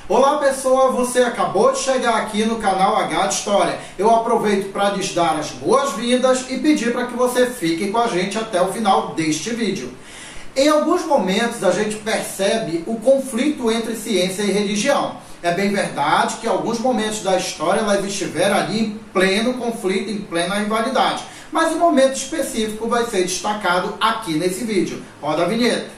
Olá pessoal, você acabou de chegar aqui no canal H de História. Eu aproveito para lhes dar as boas-vindas e pedir para que você fique com a gente até o final deste vídeo. Em alguns momentos a gente percebe o conflito entre ciência e religião. É bem verdade que em alguns momentos da história elas estiveram ali em pleno conflito, em plena rivalidade. Mas um momento específico vai ser destacado aqui nesse vídeo. Roda a vinheta.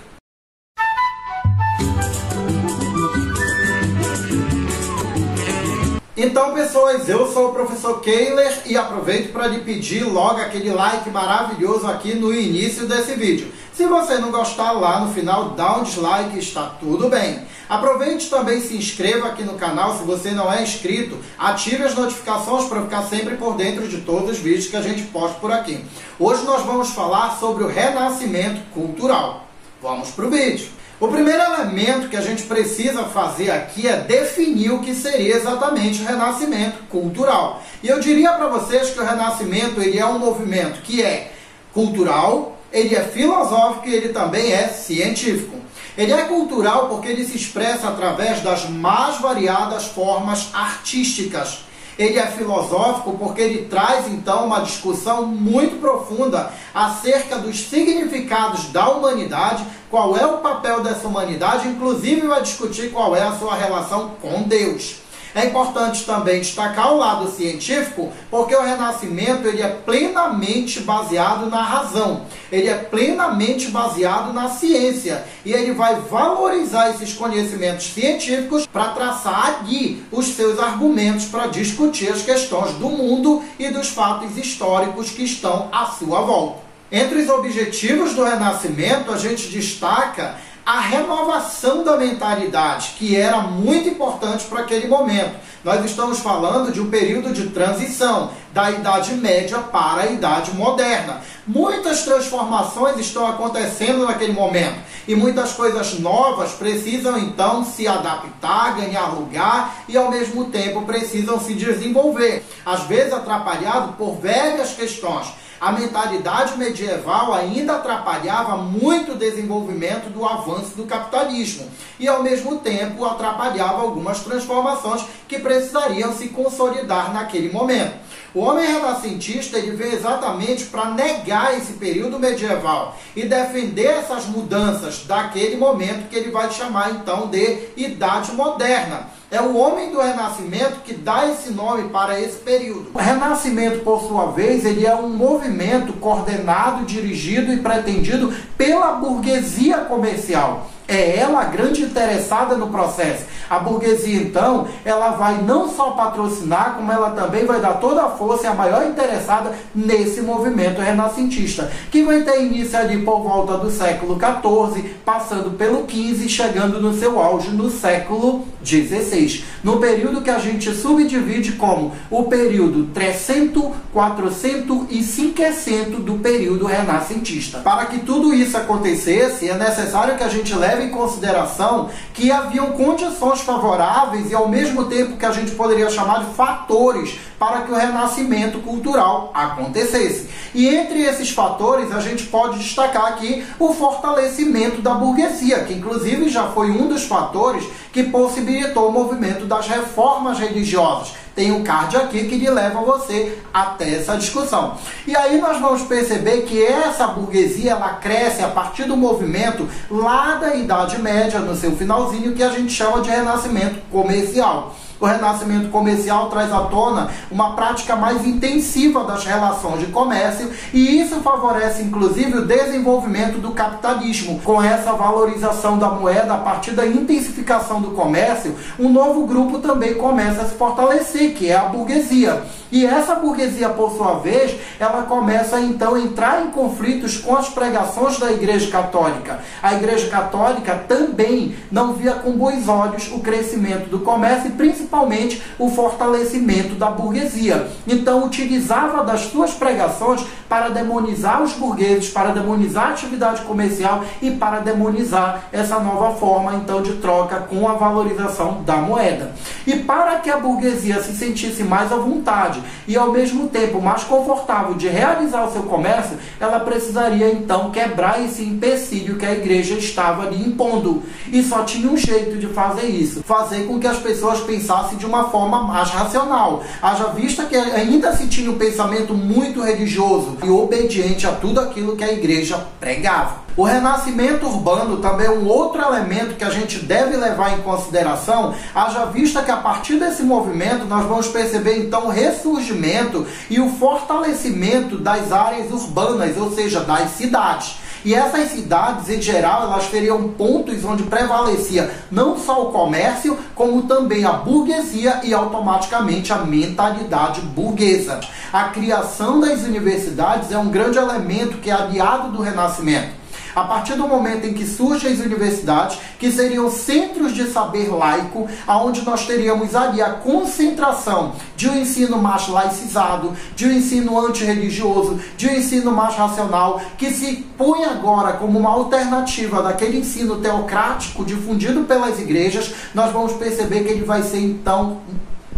Então, pessoas, eu sou o professor Keiler e aproveito para lhe pedir logo aquele like maravilhoso aqui no início desse vídeo. Se você não gostar, lá no final dá um dislike, está tudo bem. Aproveite também e se inscreva aqui no canal se você não é inscrito. Ative as notificações para ficar sempre por dentro de todos os vídeos que a gente posta por aqui. Hoje nós vamos falar sobre o renascimento cultural. Vamos para o vídeo. O primeiro elemento que a gente precisa fazer aqui é definir o que seria exatamente o renascimento cultural. E eu diria para vocês que o renascimento ele é um movimento que é cultural, ele é filosófico e ele também é científico. Ele é cultural porque ele se expressa através das mais variadas formas artísticas. Ele é filosófico porque ele traz, então, uma discussão muito profunda acerca dos significados da humanidade, qual é o papel dessa humanidade, inclusive vai discutir qual é a sua relação com Deus. É importante também destacar o lado científico, porque o Renascimento ele é plenamente baseado na razão, ele é plenamente baseado na ciência, e ele vai valorizar esses conhecimentos científicos para traçar ali os seus argumentos para discutir as questões do mundo e dos fatos históricos que estão à sua volta. Entre os objetivos do Renascimento, a gente destaca a renovação da mentalidade, que era muito importante para aquele momento. Nós estamos falando de um período de transição, da Idade Média para a Idade Moderna. Muitas transformações estão acontecendo naquele momento, e muitas coisas novas precisam então se adaptar, ganhar lugar, e ao mesmo tempo precisam se desenvolver, às vezes atrapalhado por velhas questões. A mentalidade medieval ainda atrapalhava muito o desenvolvimento do avanço do capitalismo e, ao mesmo tempo, atrapalhava algumas transformações que precisariam se consolidar naquele momento. O homem renascentista ele veio exatamente para negar esse período medieval e defender essas mudanças daquele momento que ele vai chamar então de Idade Moderna. É o homem do Renascimento que dá esse nome para esse período. O Renascimento, por sua vez, ele é um movimento coordenado, dirigido e pretendido pela burguesia comercial. É ela a grande interessada no processo. A burguesia, então, ela vai não só patrocinar, como ela também vai dar toda a força e a maior interessada nesse movimento renascentista, que vai ter início ali por volta do século XIV, passando pelo XV e chegando no seu auge no século XVI. No período que a gente subdivide como o período 300, 400 e 500 do período renascentista. Para que tudo isso acontecesse, é necessário que a gente leve em consideração que haviam condições favoráveis e ao mesmo tempo que a gente poderia chamar de fatores para que o renascimento cultural acontecesse. E entre esses fatores a gente pode destacar aqui o fortalecimento da burguesia, que inclusive já foi um dos fatores que possibilitou o movimento das reformas religiosas. Tem um card aqui que lhe leva você até essa discussão. E aí nós vamos perceber que essa burguesia ela cresce a partir do movimento lá da Idade Média, no seu finalzinho, que a gente chama de renascimento comercial. O renascimento comercial traz à tona uma prática mais intensiva das relações de comércio e isso favorece inclusive o desenvolvimento do capitalismo. Com essa valorização da moeda a partir da intensificação do comércio, um novo grupo também começa a se fortalecer, que é a burguesia. E essa burguesia, por sua vez, ela começa então a entrar em conflitos com as pregações da Igreja Católica. A Igreja Católica também não via com bons olhos o crescimento do comércio e principalmente o fortalecimento da burguesia. Então utilizava das suas pregações para demonizar os burgueses, para demonizar a atividade comercial e para demonizar essa nova forma, então, de troca com a valorização da moeda. E para que a burguesia se sentisse mais à vontade e, ao mesmo tempo, mais confortável de realizar o seu comércio, ela precisaria, então, quebrar esse empecilho que a igreja estava lhe impondo. E só tinha um jeito de fazer isso: fazer com que as pessoas pensassem de uma forma mais racional. Haja vista que ainda se tinha um pensamento muito religioso e obediente a tudo aquilo que a igreja pregava. O renascimento urbano também é um outro elemento que a gente deve levar em consideração, haja vista que a partir desse movimento nós vamos perceber então o ressurgimento e o fortalecimento das áreas urbanas, ou seja, das cidades. E essas cidades, em geral, elas teriam pontos onde prevalecia não só o comércio, como também a burguesia e automaticamente a mentalidade burguesa. A criação das universidades é um grande elemento que é aliado do Renascimento. A partir do momento em que surgem as universidades, que seriam centros de saber laico, onde nós teríamos ali a concentração de um ensino mais laicizado, de um ensino antirreligioso, de um ensino mais racional, que se põe agora como uma alternativa daquele ensino teocrático difundido pelas igrejas, nós vamos perceber que ele vai ser então...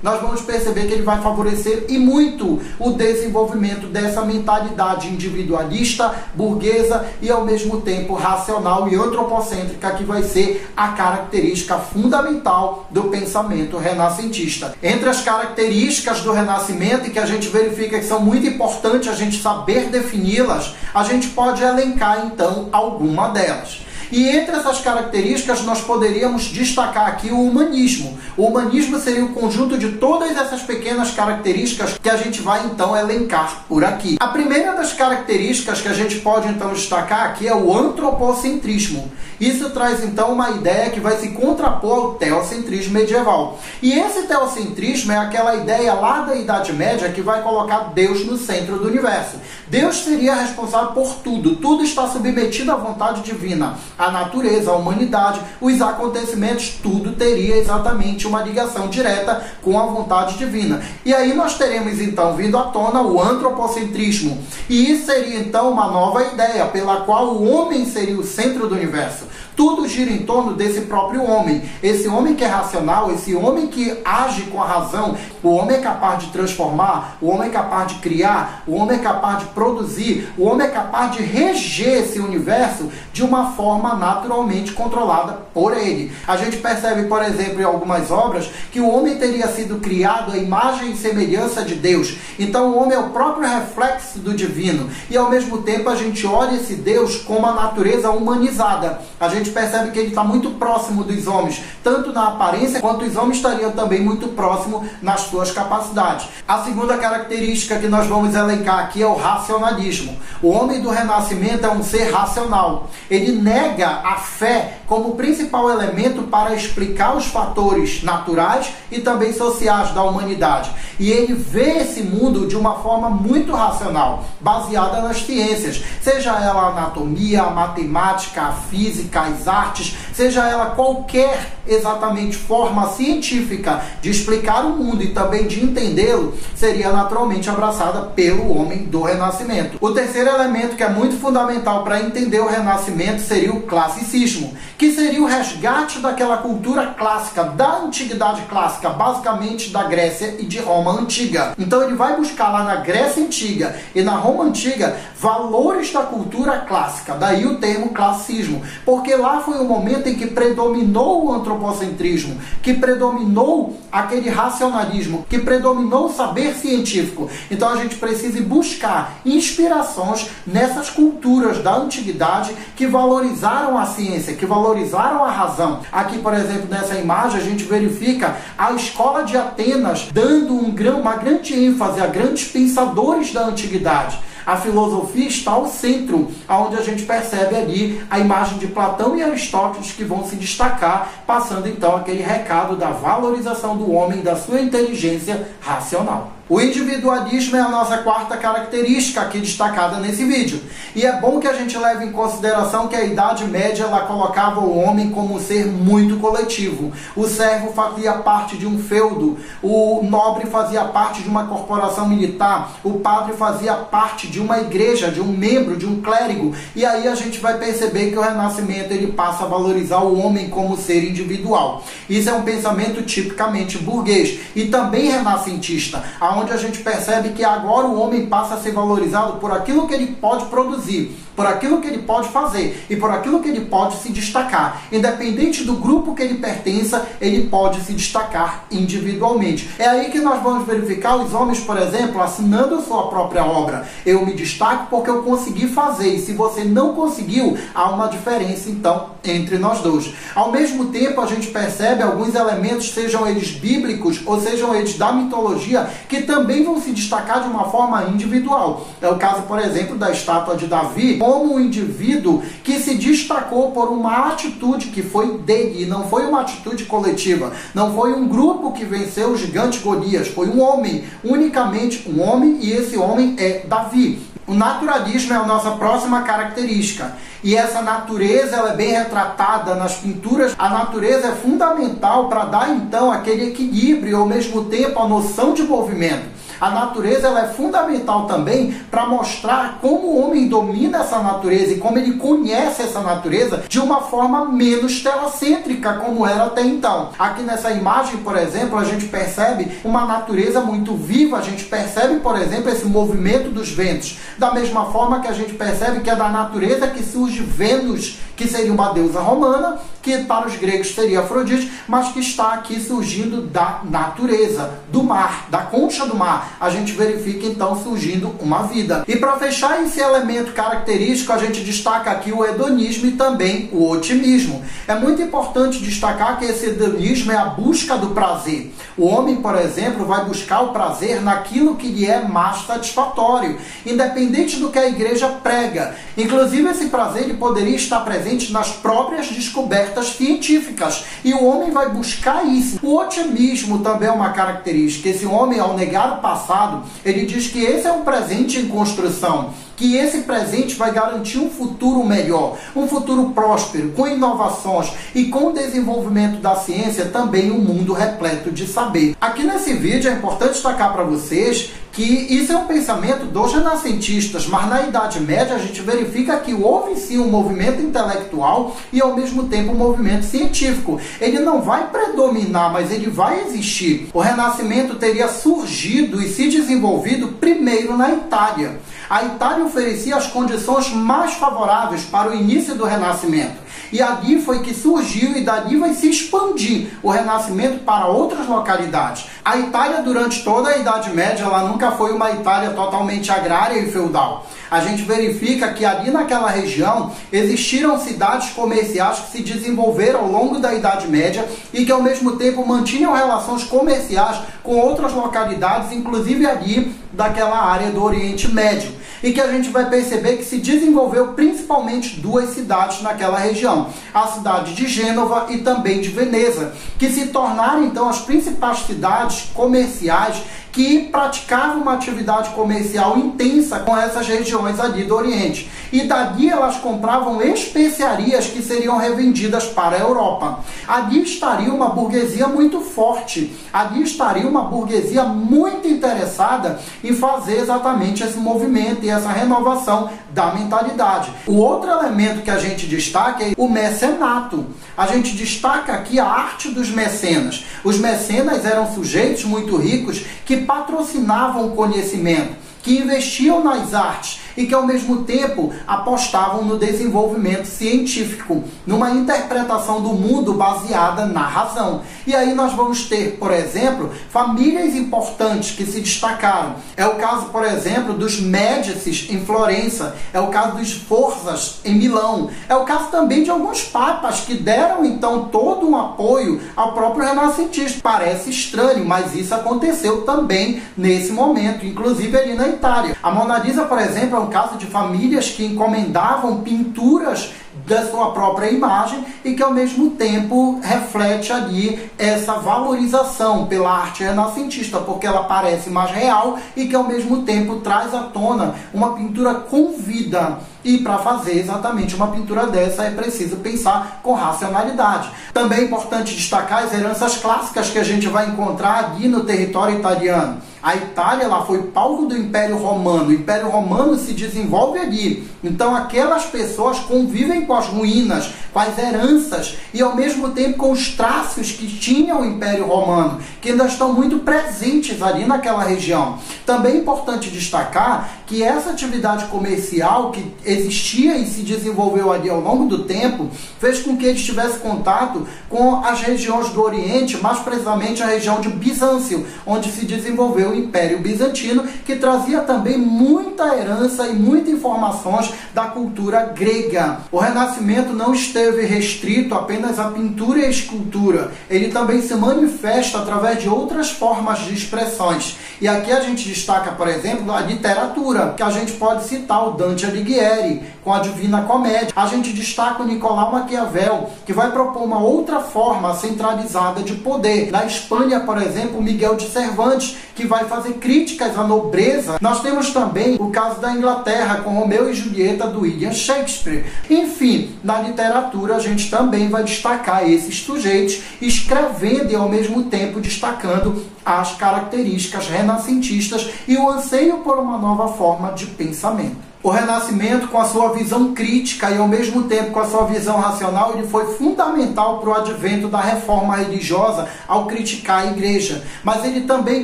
Nós vamos perceber que ele vai favorecer e muito o desenvolvimento dessa mentalidade individualista, burguesa e ao mesmo tempo racional e antropocêntrica, que vai ser a característica fundamental do pensamento renascentista. Entre as características do Renascimento, e que a gente verifica que são muito importantes a gente saber defini-las, a gente pode elencar então alguma delas. E entre essas características nós poderíamos destacar aqui o humanismo. O humanismo seria o conjunto de todas essas pequenas características que a gente vai então elencar por aqui. A primeira das características que a gente pode então destacar aqui é o antropocentrismo. Isso traz então uma ideia que vai se contrapor ao teocentrismo medieval. E esse teocentrismo é aquela ideia lá da Idade Média que vai colocar Deus no centro do universo. Deus seria responsável por tudo, tudo está submetido à vontade divina. A natureza, a humanidade, os acontecimentos, tudo teria exatamente uma ligação direta com a vontade divina. E aí nós teremos então vindo à tona o antropocentrismo. E isso seria então uma nova ideia, pela qual o homem seria o centro do universo. Tudo gira em torno desse próprio homem. Esse homem que é racional, esse homem que age com a razão, o homem é capaz de transformar, o homem é capaz de criar, o homem é capaz de produzir, o homem é capaz de reger esse universo de uma forma naturalmente controlada por ele. A gente percebe, por exemplo, em algumas obras, que o homem teria sido criado à imagem e semelhança de Deus. Então o homem é o próprio reflexo do divino. E ao mesmo tempo a gente olha esse Deus como a natureza humanizada. A gente percebe que ele está muito próximo dos homens, tanto na aparência, quanto os homens estariam também muito próximos nas suas capacidades. A segunda característica que nós vamos elencar aqui é o racionalismo. O homem do Renascimento é um ser racional. Ele nega a fé como principal elemento para explicar os fatores naturais e também sociais da humanidade. E ele vê esse mundo de uma forma muito racional, baseada nas ciências, seja ela a anatomia, a matemática, a física, as artes, seja ela qualquer exatamente forma científica de explicar o mundo e também de entendê-lo, seria naturalmente abraçada pelo homem do Renascimento. O terceiro elemento que é muito fundamental para entender o Renascimento seria o classicismo, que seria o resgate daquela cultura clássica, da antiguidade clássica, basicamente da Grécia e de Roma antiga. Então ele vai buscar lá na Grécia antiga e na Roma antiga valores da cultura clássica, daí o termo classicismo, porque lá foi o momento em que predominou o antropocentrismo, que predominou aquele racionalismo, que predominou o saber científico. Então a gente precisa buscar inspirações nessas culturas da antiguidade que valorizaram a ciência, que valorizaram a razão. Aqui, por exemplo, nessa imagem a gente verifica a escola de Atenas dando uma grande ênfase a grandes pensadores da antiguidade. A filosofia está ao centro, onde a gente percebe ali a imagem de Platão e Aristóteles que vão se destacar, passando então aquele recado da valorização do homem e da sua inteligência racional. O individualismo é a nossa quarta característica aqui destacada nesse vídeo. E é bom que a gente leve em consideração que a Idade Média ela colocava o homem como um ser muito coletivo. O servo fazia parte de um feudo, o nobre fazia parte de uma corporação militar, o padre fazia parte de uma igreja, de um membro, de um clérigo. E aí a gente vai perceber que o Renascimento ele passa a valorizar o homem como ser individual. Isso é um pensamento tipicamente burguês e também renascentista, onde a gente percebe que agora o homem passa a ser valorizado por aquilo que ele pode produzir, por aquilo que ele pode fazer e por aquilo que ele pode se destacar. Independente do grupo que ele pertença, ele pode se destacar individualmente. É aí que nós vamos verificar os homens, por exemplo, assinando a sua própria obra. Eu me destaco porque eu consegui fazer, e se você não conseguiu, há uma diferença então entre nós dois. Ao mesmo tempo, a gente percebe alguns elementos, sejam eles bíblicos ou sejam eles da mitologia, que também vão se destacar de uma forma individual. É o caso, por exemplo, da estátua de Davi, como um indivíduo que se destacou por uma atitude que foi dele, não foi uma atitude coletiva, não foi um grupo que venceu o gigante Golias, foi um homem, unicamente um homem, e esse homem é Davi. O naturalismo é a nossa próxima característica. E essa natureza ela é bem retratada nas pinturas. A natureza é fundamental para dar então aquele equilíbrio e ao mesmo tempo a noção de movimento. A natureza ela é fundamental também para mostrar como o homem domina essa natureza e como ele conhece essa natureza de uma forma menos telocêntrica, como era até então. Aqui nessa imagem, por exemplo, a gente percebe uma natureza muito viva, a gente percebe, por exemplo, esse movimento dos ventos. Da mesma forma que a gente percebe que é da natureza que surge Vênus, que seria uma deusa romana, que para os gregos seria Afrodite, mas que está aqui surgindo da natureza, do mar, da concha do mar. A gente verifica então surgindo uma vida. E para fechar esse elemento característico, a gente destaca aqui o hedonismo e também o otimismo. É muito importante destacar que esse hedonismo é a busca do prazer. O homem, por exemplo, vai buscar o prazer naquilo que lhe é mais satisfatório, independente do que a igreja prega. Inclusive, esse prazer ele poderia estar presente nas próprias descobertas científicas, e o homem vai buscar isso. O otimismo também é uma característica. Esse homem, ao negar o passado, ele diz que esse é um presente em construção, que esse presente vai garantir um futuro melhor, um futuro próspero, com inovações e com o desenvolvimento da ciência, também um mundo repleto de saber. Aqui nesse vídeo é importante destacar para vocês que isso é um pensamento dos renascentistas, mas na Idade Média a gente verifica que houve sim um movimento intelectual e ao mesmo tempo um movimento científico. Ele não vai predominar, mas ele vai existir. O Renascimento teria surgido e se desenvolvido primeiro na Itália. A Itália oferecia as condições mais favoráveis para o início do Renascimento. E ali foi que surgiu e dali vai se expandir o Renascimento para outras localidades. A Itália, durante toda a Idade Média, ela nunca foi uma Itália totalmente agrária e feudal. A gente verifica que ali naquela região existiram cidades comerciais que se desenvolveram ao longo da Idade Média e que ao mesmo tempo mantinham relações comerciais com outras localidades, inclusive ali daquela área do Oriente Médio. E que a gente vai perceber que se desenvolveu principalmente duas cidades naquela região, a cidade de Gênova e também de Veneza, que se tornaram então as principais cidades comerciais que praticavam uma atividade comercial intensa com essas regiões ali do Oriente. E dali elas compravam especiarias que seriam revendidas para a Europa. Ali estaria uma burguesia muito forte, ali estaria uma burguesia muito interessada em fazer exatamente esse movimento e essa renovação da mentalidade. O outro elemento que a gente destaca é o mecenato. A gente destaca aqui a arte dos mecenas. Os mecenas eram sujeitos muito ricos que patrocinavam o conhecimento, que investiam nas artes e que ao mesmo tempo apostavam no desenvolvimento científico, numa interpretação do mundo baseada na razão. E aí nós vamos ter, por exemplo, famílias importantes que se destacaram. É o caso, por exemplo, dos Médicis em Florença, é o caso dos Sforzas em Milão, é o caso também de alguns papas que deram então todo um apoio ao próprio renascentismo. Parece estranho, mas isso aconteceu também nesse momento, inclusive ali na Itália. A Mona Lisa, por exemplo, é um caso de famílias que encomendavam pinturas da sua própria imagem e que ao mesmo tempo reflete ali essa valorização pela arte renascentista, porque ela parece mais real e que ao mesmo tempo traz à tona uma pintura com vida. E para fazer exatamente uma pintura dessa é preciso pensar com racionalidade. Também é importante destacar as heranças clássicas que a gente vai encontrar ali no território italiano. A Itália ela foi palco do Império Romano. O Império Romano se desenvolve ali. Então aquelas pessoas convivem com as ruínas, com as heranças e ao mesmo tempo com os traços que tinha o Império Romano, que ainda estão muito presentes ali naquela região. Também é importante destacar que essa atividade comercial que existia e se desenvolveu ali ao longo do tempo fez com que eles tivessem contato com as regiões do Oriente, mais precisamente a região de Bizâncio, onde se desenvolveu o Império Bizantino, que trazia também muita herança e muitas informações da cultura grega. O Renascimento não esteve restrito apenas à pintura e à escultura, ele também se manifesta através de outras formas de expressões. E aqui a gente destaca, por exemplo, a literatura, que a gente pode citar o Dante Alighieri, com a Divina Comédia. A gente destaca o Nicolau Maquiavel, que vai propor uma outra forma centralizada de poder. Na Espanha, por exemplo, Miguel de Cervantes, que vai fazer críticas à nobreza. Nós temos também o caso da Inglaterra, com Romeu e Julieta, do William Shakespeare. Enfim, na literatura a gente também vai destacar esses sujeitos, escrevendo e ao mesmo tempo destacando as características renascentistas e o anseio por uma nova forma de pensamento. O Renascimento, com a sua visão crítica e ao mesmo tempo com a sua visão racional, ele foi fundamental para o advento da reforma religiosa ao criticar a igreja. Mas ele também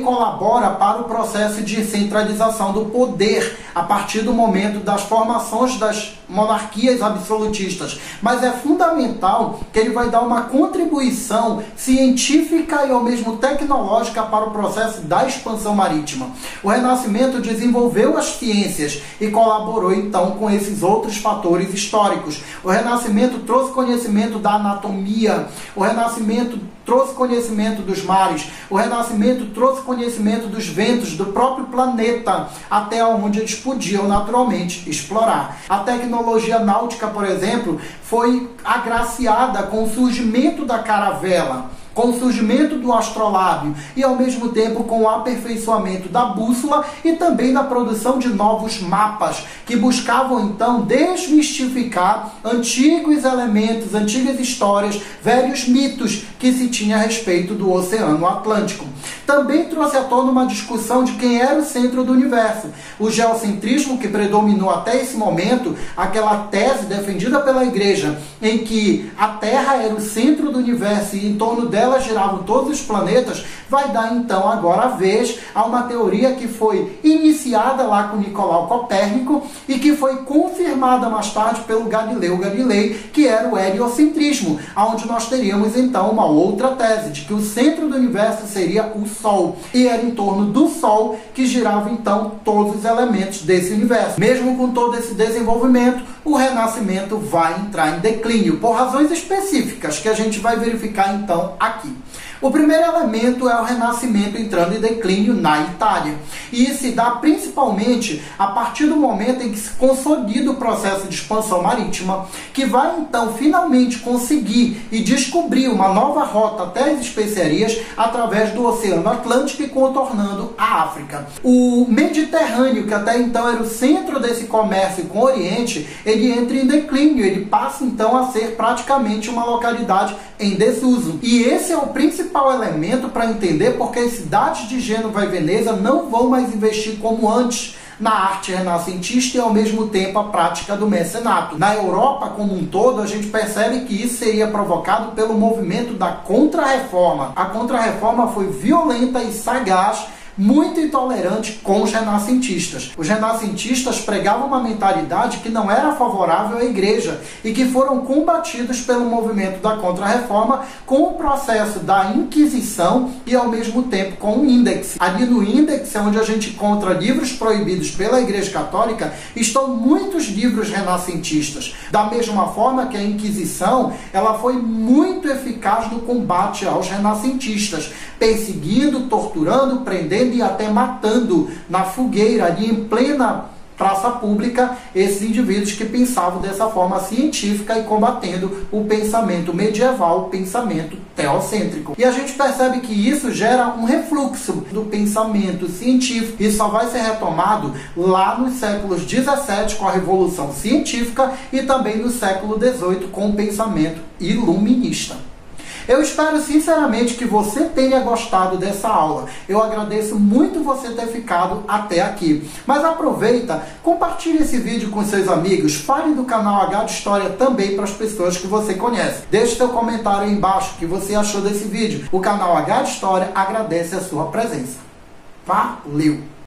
colabora para o processo de centralização do poder a partir do momento das formações das monarquias absolutistas. Mas é fundamental que ele vai dar uma contribuição científica e ao mesmo tecnológica para o processo da expansão marítima. O Renascimento desenvolveu as ciências e colaborou então com esses outros fatores históricos. O Renascimento trouxe conhecimento da anatomia, o Renascimento trouxe conhecimento dos mares, o Renascimento trouxe conhecimento dos ventos do próprio planeta, até onde eles podiam naturalmente explorar. A tecnologia náutica, por exemplo, foi agraciada com o surgimento da caravela, com o surgimento do astrolábio e ao mesmo tempo com o aperfeiçoamento da bússola e também da produção de novos mapas que buscavam então desmistificar antigos elementos, antigas histórias, velhos mitos que se tinha a respeito do Oceano Atlântico. Também trouxe à tona uma discussão de quem era o centro do universo. O geocentrismo que predominou até esse momento, aquela tese defendida pela Igreja em que a Terra era o centro do universo e em torno dela giravam todos os planetas, vai dar então agora a vez a uma teoria que foi iniciada lá com Nicolau Copérnico e que foi confirmada mais tarde pelo Galileu Galilei, que era o heliocentrismo, onde nós teríamos então uma outra tese de que o centro do universo seria o Sol, e era em torno do Sol que giravam então todos os elementos desse universo. Mesmo com todo esse desenvolvimento, o Renascimento vai entrar em declínio, por razões específicas que a gente vai verificar então aqui. O primeiro elemento é o Renascimento entrando em declínio na Itália. E isso se dá principalmente a partir do momento em que se consolida o processo de expansão marítima, que vai então finalmente conseguir e descobrir uma nova rota até as especiarias através do Oceano Atlântico e contornando a África. O Mediterrâneo, que até então era o centro desse comércio com o Oriente, ele entra em declínio, ele passa então a ser praticamente uma localidade em desuso. E esse é o principal elemento para entender porque as cidades de Gênova e Veneza não vão mais investir como antes na arte renascentista e ao mesmo tempo a prática do mecenato. Na Europa como um todo, a gente percebe que isso seria provocado pelo movimento da Contra-Reforma. A Contra-Reforma foi violenta e sagaz, muito intolerante com os renascentistas. Os renascentistas pregavam uma mentalidade que não era favorável à igreja e que foram combatidos pelo movimento da Contra-Reforma com o processo da Inquisição e ao mesmo tempo com o Índex. Ali no Índex, onde a gente encontra livros proibidos pela Igreja Católica, estão muitos livros renascentistas. Da mesma forma que a Inquisição, ela foi muito eficaz no combate aos renascentistas, perseguindo, torturando, prendendo e até matando na fogueira, ali em plena praça pública esses indivíduos que pensavam dessa forma científica e combatendo o pensamento medieval, o pensamento teocêntrico. E a gente percebe que isso gera um refluxo do pensamento científico e só vai ser retomado lá nos séculos 17 com a Revolução Científica e também no século 18 com o pensamento iluminista. Eu espero sinceramente que você tenha gostado dessa aula. Eu agradeço muito você ter ficado até aqui. Mas aproveita, compartilhe esse vídeo com seus amigos, fale do canal H de História também para as pessoas que você conhece. Deixe seu comentário aí embaixo o que você achou desse vídeo. O canal H de História agradece a sua presença. Valeu!